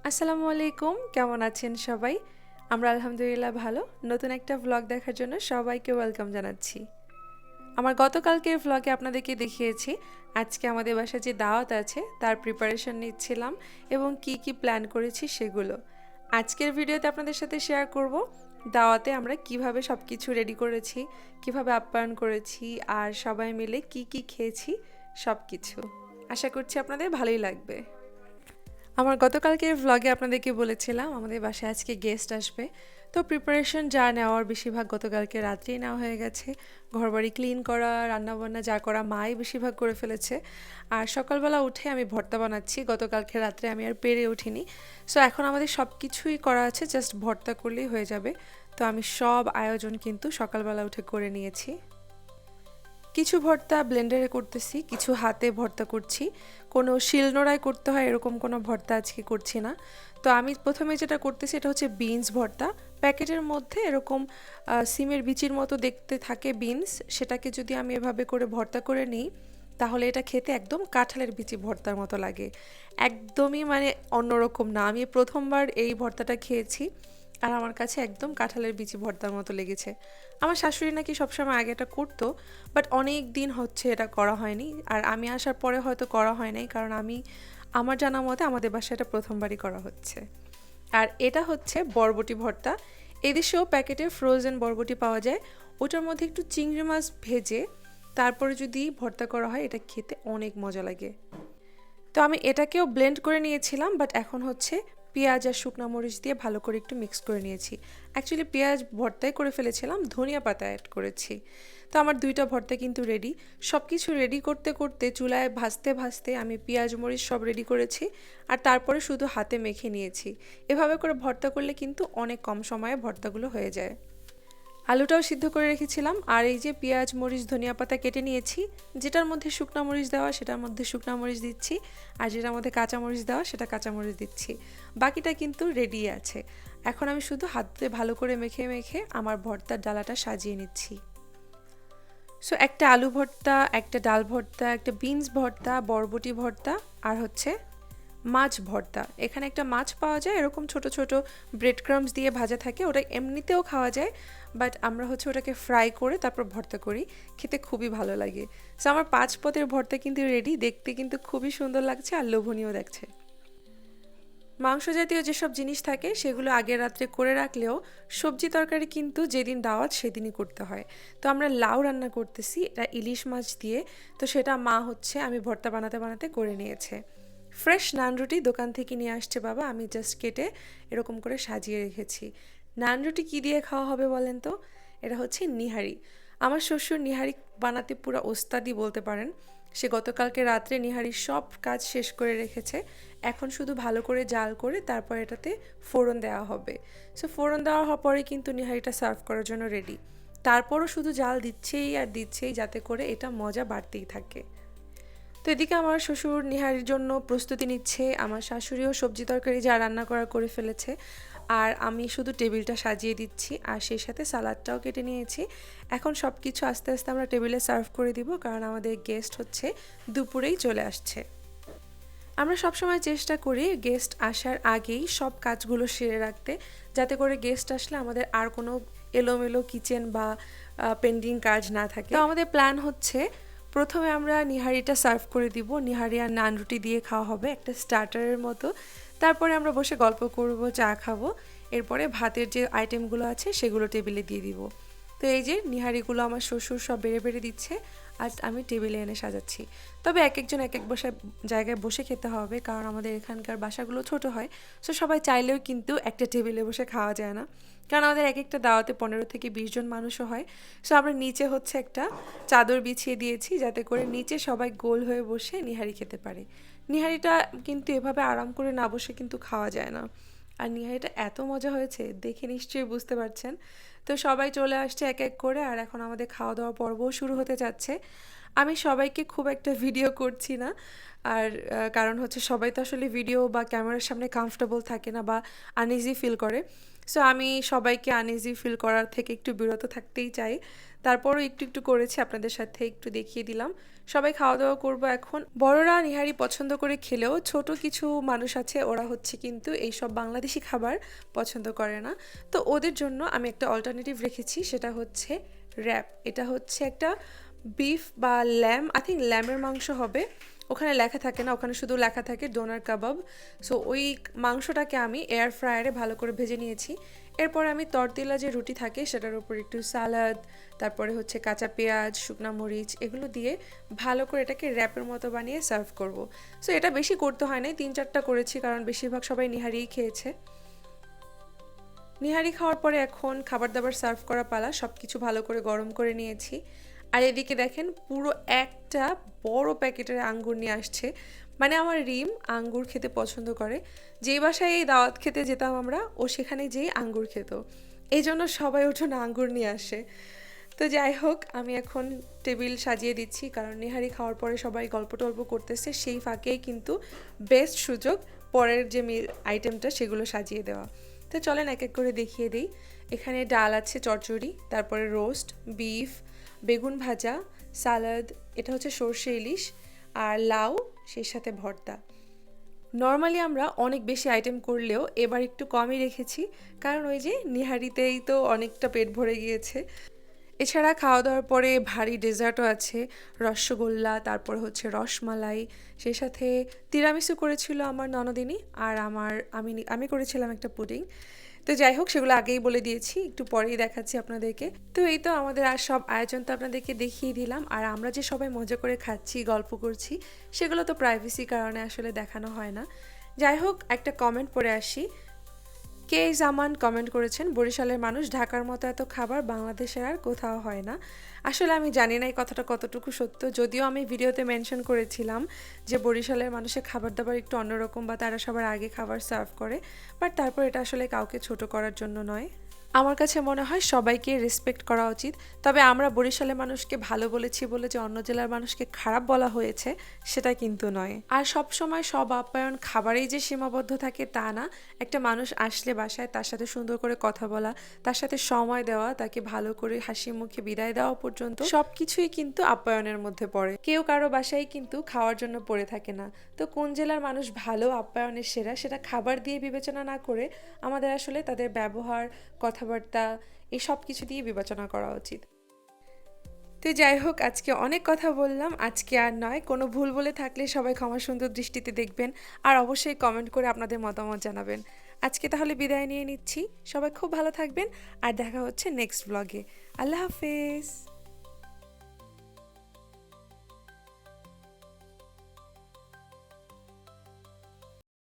আসসালামু আলাইকুম, কেমন আছেন সবাই? আমরা আলহামদুলিল্লাহ ভালো। নতুন একটা ভ্লগ দেখার জন্য সবাইকে ওয়েলকাম জানাচ্ছি। আমার গতকালকের ভ্লগে আপনাদেরকে দেখিয়েছি আজকে আমাদের বাসায় যে দাওয়াত আছে তার প্রিপারেশন নিচ্ছিলাম এবং কি কি প্ল্যান করেছি সেগুলো। আজকের ভিডিওতে আপনাদের সাথে শেয়ার করব দাওয়াতে আমরা কিভাবে সব কিছু রেডি করেছি, কিভাবে আপ্যায়ন করেছি আর সবাই মিলে কি কি খেয়েছি সব কিছু। আশা করছি আপনাদের ভালোই লাগবে। আমার গতকালকের ভ্লগে আপনাদেরকে বলেছিলাম আমাদের বাসায় আজকে গেস্ট আসবে, তো প্রিপারেশন যা নেওয়ার বেশিরভাগ গতকালকে রাত্রেই নেওয়া হয়ে গেছে। ঘরবাড়ি ক্লিন করা, রান্নাবান্না যা করা মাই বেশিরভাগ করে ফেলেছে। আর সকালবেলা উঠে আমি ভর্তা বানাচ্ছি, গতকালকে রাত্রে আমি আর পেরে উঠিনি। সো এখন আমাদের সব কিছুই করা আছে, জাস্ট ভর্তা করলেই হয়ে যাবে। তো আমি সব আয়োজন কিন্তু সকালবেলা উঠে করে নিয়েছি। কিছু ভর্তা ব্লেন্ডারে করতেছি, কিছু হাতে ভর্তা করছি। কোনো শিলনোড়ায় করতে হয় এরকম কোনো ভর্তা আজকে করছি না। তো আমি প্রথমে যেটা করতেছি এটা হচ্ছে বিনস ভর্তা। প্যাকেটের মধ্যে এরকম সিমের বিচির মতো দেখতে থাকে বিনস, সেটাকে যদি আমি এভাবে করে ভর্তা করে নিই তাহলে এটা খেতে একদম কাঁঠালের বিচি ভর্তার মতো লাগে। একদমই মানে অন্যরকম না, আমি প্রথমবার এই ভর্তাটা খেয়েছি আর আমার কাছে একদম কাঁঠালের বিচি ভর্তার মতো লেগেছে। আমার শাশুড়ি নাকি সবসময় আগে এটা করতো, বাট অনেক দিন হচ্ছে এটা করা হয়নি। আর আমি আসার পরে হয়তো করা হয় নাই, কারণ আমার জানা মতে আমাদের বাসায় এটা প্রথমবারই করা হচ্ছে। আর এটা হচ্ছে বরবটি ভর্তা। এদেশেও প্যাকেটে ফ্রোজেন বরবটি পাওয়া যায়, ওটার মধ্যে একটু চিংড়ি মাছ ভেজে তারপরে যদি ভর্তা করা হয় এটা খেতে অনেক মজা লাগে। তো আমি এটাকেও ব্লেন্ড করে নিয়েছিলাম, বাট এখন হচ্ছে পেঁয়াজ আর শুকনো মরিচ দিয়ে ভালো করে একটু মিক্স করে নিয়েছি। অ্যাকচুয়ালি পেঁয়াজ ভর্তাই করে ফেলেছিলাম, ধনিয়া পাতা অ্যাড করেছি। তো আমার দুইটা ভর্তা কিন্তু রেডি। সব কিছু রেডি করতে করতে চুলায় ভাজতে ভাজতে আমি পেঁয়াজ মরিচ সব রেডি করেছি আর তারপরে শুধু হাতে মেখে নিয়েছি। এভাবে করে ভর্তা করলে কিন্তু অনেক কম সময়ে ভর্তাগুলো হয়ে যায়। আলুটাও সিদ্ধ করে রেখেছিলাম আর এই যে পেঁয়াজ মরিচ ধনিয়া পাতা কেটে নিয়েছি, যেটার মধ্যে শুকনা মরিচ দেওয়া সেটার মধ্যে শুকনা মরিচ দিচ্ছি, আর যেটার মধ্যে কাঁচা মরিচ দেওয়া সেটা কাঁচা মরিচ দিচ্ছি। বাকিটা কিন্তু রেডি আছে। এখন আমি শুধু হাতে ভালো করে মেখে মেখে আমার ভর্তার ডালাটা সাজিয়ে নিচ্ছি। সো একটা আলু ভর্তা, একটা ডাল ভর্তা, একটা বিনস ভর্তা, বরবটি ভর্তা আর হচ্ছে মাছ ভর্তা। এখানে একটা মাছ পাওয়া যায় এরকম ছোট ছোট ব্রেড ক্রাম্বস দিয়ে ভাজা থাকে, ওটা এমনিতেও খাওয়া যায়, বাট আমরা হচ্ছে ওটাকে ফ্রাই করে তারপর ভর্তা করি, খেতে খুবই ভালো লাগে। সো আমার 5 পদের ভর্তা কিন্তু রেডি, দেখতে কিন্তু খুবই সুন্দর লাগছে আর লোভনীয় দেখছে। মাংস জাতীয় যেসব জিনিস থাকে সেগুলো আগের রাত্রে করে রাখলেও সবজি তরকারি কিন্তু যেদিন দাওয়াত সেদিনই করতে হয়। তো আমরা লাউ রান্না করতেছি, এটা ইলিশ মাছ দিয়ে। তো সেটা মা হচ্ছে আমি ভর্তা বানাতে বানাতে করে নিয়েছে। ফ্রেশ নান রুটি দোকান থেকে নিয়ে আসছে বাবা, আমি জাস্ট কেটে এরকম করে সাজিয়ে রেখেছি। নান রুটি কী দিয়ে খাওয়া হবে বলেন তো? এটা হচ্ছে নিহারি। আমার শ্বশুর নিহারি বানাতে পুরো ওস্তাদি বলতে পারেন। সে গতকালকে রাত্রে নিহারির সব কাজ শেষ করে রেখেছে, এখন শুধু ভালো করে জাল করে তারপর এটাতে ফোড়ন দেওয়া হবে। সো ফোড়ন দেওয়া হওয়ার পরে কিন্তু নিহারিটা সার্ভ করার জন্য রেডি। তারপরও শুধু জাল দিচ্ছেই আর দিচ্ছেই যাতে করে এটা মজা বাড়তেই থাকে। তো এদিকে আমার শ্বশুর নিহারির জন্য প্রস্তুতি নিচ্ছে, আমার শাশুড়িও সবজি তরকারি যা রান্না করার করে ফেলেছে, আর আমি শুধু টেবিলটা সাজিয়ে দিচ্ছি আর সেই সাথে সালাদটাও কেটে নিয়েছি। এখন সব কিছু আস্তে আস্তে আমরা টেবিলে সার্ভ করে দিব, কারণ আমাদের গেস্ট হচ্ছে দুপুরেই চলে আসছে। আমরা সবসময় চেষ্টা করি গেস্ট আসার আগেই সব কাজগুলো সেরে রাখতে, যাতে করে গেস্ট আসলে আমাদের আর কোনো এলোমেলো কিচেন বা পেন্ডিং কাজ না থাকে। তো আমাদের প্ল্যান হচ্ছে প্রথমে আমরা নিহারিটা সার্ভ করে দিব, নিহারি আর নান রুটি দিয়ে খাওয়া হবে একটা স্টার্টারের মতো। তারপরে আমরা বসে গল্প করব, চা খাবো, এরপরে ভাতের যে আইটেমগুলো আছে সেগুলো টেবিলে দিয়ে দিব। তো এই যে নিহারিগুলো আমার শ্বশুর সব বেড়ে বেড়ে দিচ্ছে আর আমি টেবিলে এনে সাজাচ্ছি। তবে এক একজন এক এক জায়গায় বসে খেতে হবে, কারণ আমাদের এখানকার বাসাগুলো ছোট হয়। সো সবাই চাইলেও কিন্তু একটা টেবিলে বসে খাওয়া যায় না, কারণ আমাদের এক একটা দাওয়াতে 15 থেকে 20 জন মানুষও হয়। সো আমরা নিচে হচ্ছে একটা চাদর বিছিয়ে দিয়েছি যাতে করে নিচে সবাই গোল হয়ে বসে নিহারি খেতে পারে। নিহারিটা কিন্তু এভাবে আরাম করে না বসে কিন্তু খাওয়া যায় না। আর নিহারিটা এত মজা হয়েছে দেখে নিশ্চয়ই বুঝতে পারছেন। তো সবাই চলে আসছে এক এক করে আর এখন আমাদের খাওয়া দাওয়া পর্বও শুরু হতে যাচ্ছে। আমি সবাইকে খুব একটা ভিডিও করছি না, আর কারণ হচ্ছে সবাই তো আসলে ভিডিও বা ক্যামেরার সামনে কমফোর্টেবল থাকে না বা আনইজি ফিল করে। সো আমি সবাইকে আনইজি ফিল করার থেকে একটু বিরত থাকতেই চাই। তারপরও একটু একটু করেছি, আপনাদের সাথে একটু দেখিয়ে দিলাম। সবাই খাওয়া দাওয়া করবো এখন। বড়রা নিহারি পছন্দ করে খেলেও ছোট কিছু মানুষ আছে, ওরা হচ্ছে কিন্তু এইসব বাংলাদেশি খাবার পছন্দ করে না। তো ওদের জন্য আমি একটা অল্টারনেটিভ রেখেছি, সেটা হচ্ছে র্যাপ। এটা হচ্ছে একটা বিফ বা ল্যাম, আই থিঙ্ক ল্যামের মাংস হবে। ওখানে লেখা থাকে না, ওখানে শুধু লেখা থাকে ডোনার কাবাব। সো ওই মাংসটাকে আমি এয়ার ফ্রায়ারে ভালো করে ভেজে নিয়েছি। এরপর আমি তরতিলা যে রুটি থাকে সেটার উপর একটু সালাদ, তারপরে হচ্ছে কাঁচা পেঁয়াজ, শুকনা মরিচ এগুলো দিয়ে ভালো করে এটাকে র্যাপের মতো বানিয়ে সার্ভ করব। সো এটা বেশি করতে হয় নাই, 3-4টা করেছি কারণ বেশিরভাগ সবাই নিহারিই খেয়েছে। নিহারি খাওয়ার পরে এখন খাবার দাবার সার্ভ করা পালা। সব কিছু ভালো করে গরম করে নিয়েছি। আর এদিকে দেখেন পুরো একটা বড় প্যাকেটের আঙ্গুর নিয়ে আসছে। মানে আমার রিম আঙ্গুর খেতে পছন্দ করে। যেই বাসায় এই দাওয়াত খেতে যেতাম আমরা, ও সেখানে যেই আঙ্গুর খেত, এই জন্য সবাই উঠোনে আঙ্গুর নিয়ে আসে। তো যাই হোক, আমি এখন টেবিল সাজিয়ে দিচ্ছি কারণ নিহারি খাওয়ার পরে সবাই গল্প টল্প করতেছে, সেই ফাঁকেই কিন্তু বেস্ট সুযোগ পরের যে মিল আইটেমটা সেগুলো সাজিয়ে দেওয়া। তো চলেন এক এক করে দেখিয়ে দিই। এখানে ডাল আছে, চচ্চড়ি, তারপরে রোস্ট, বিফ, বেগুন ভাজা, সালাদ, এটা হচ্ছে সর্ষে ইলিশ, আর লাউ, সেই সাথে ভর্তা। নর্মালি আমরা অনেক বেশি আইটেম করলেও এবার একটু কমই রেখেছি, কারণ ওই যে নিহারিতেই তো অনেকটা পেট ভরে গিয়েছে। এছাড়া খাওয়া দাওয়ার পরে ভারী ডেজার্টও আছে, রসগোল্লা, তারপর হচ্ছে রসমালাই, সেই সাথে তিরামিসু করেছিল আমার ননদিনী, আর আমি করেছিলাম একটা পুডিং। তো যাই হোক, সেগুলো আগেই বলে দিয়েছি, একটু পরেই দেখাচ্ছি আপনাদেরকে। তো এই তো আমাদের আর সব আয়োজন তো আপনাদেরকে দেখিয়ে দিলাম। আর আমরা যে সবাই মজা করে খাচ্ছি, গল্প করছি, সেগুলো তো প্রাইভেসির কারণে আসলে দেখানো হয় না। যাই হোক, একটা কমেন্ট পড়ে আসি। কে জামান কমেন্ট করেছেন, বরিশালের মানুষ ঢাকার মতো এত খাবার বাংলাদেশের আর কোথাও হয় না। আসলে আমি জানি না এই কথাটা কতটুকু সত্য, যদিও আমি ভিডিওতে মেনশন করেছিলাম যে বরিশালের মানুষের খাবার দাবার একটু অন্যরকম, বা তারা সবার আগে খাবার সার্ভ করে। বাট তারপর এটা আসলে কাউকে ছোট করার জন্য নয়। আমার কাছে মনে হয় সবাইকে রেসপেক্ট করা উচিত। তবে আমরা বরিশালের মানুষকে ভালো বলেছি বলে যে অন্য জেলার মানুষকে খারাপ বলা হয়েছে, সেটা কিন্তু নয়। আর সব সময় সব আপ্যায়ন খাবারেই যে সীমাবদ্ধ থাকে তা না। একটা মানুষ আসলে বাসায় তার সাথে সুন্দর করে কথা বলা, তার সাথে সময় দেওয়া, তাকে ভালো করে হাসি মুখে বিদায় দেওয়া পর্যন্ত সবকিছুই কিন্তু আপ্যায়নের মধ্যে পড়ে। কেউ কারো বাসায় কিন্তু খাওয়ার জন্য পড়ে থাকে না। তো কোন জেলার মানুষ ভালো, আপ্যায়নের সেরা, সেটা খাবার দিয়ে বিবেচনা না করে আমাদের আসলে তাদের ব্যবহার, কথাবার্তা, এই সব কিছু দিয়ে বিবেচনা করা উচিত। তো যাই হোক, আজকে অনেক কথা বললাম, আজকে আর নয়। কোনো ভুল বলে থাকলে সবাই ক্ষমা সুন্দর দৃষ্টিতে দেখবেন, আর অবশ্যই কমেন্ট করে আপনাদের মতামত জানাবেন। আজকে তাহলে বিদায় নিয়ে নিচ্ছি। সবাই খুব ভালো থাকবেন, আর দেখা হচ্ছে নেক্সট ব্লগে। আল্লাহ হাফেজ।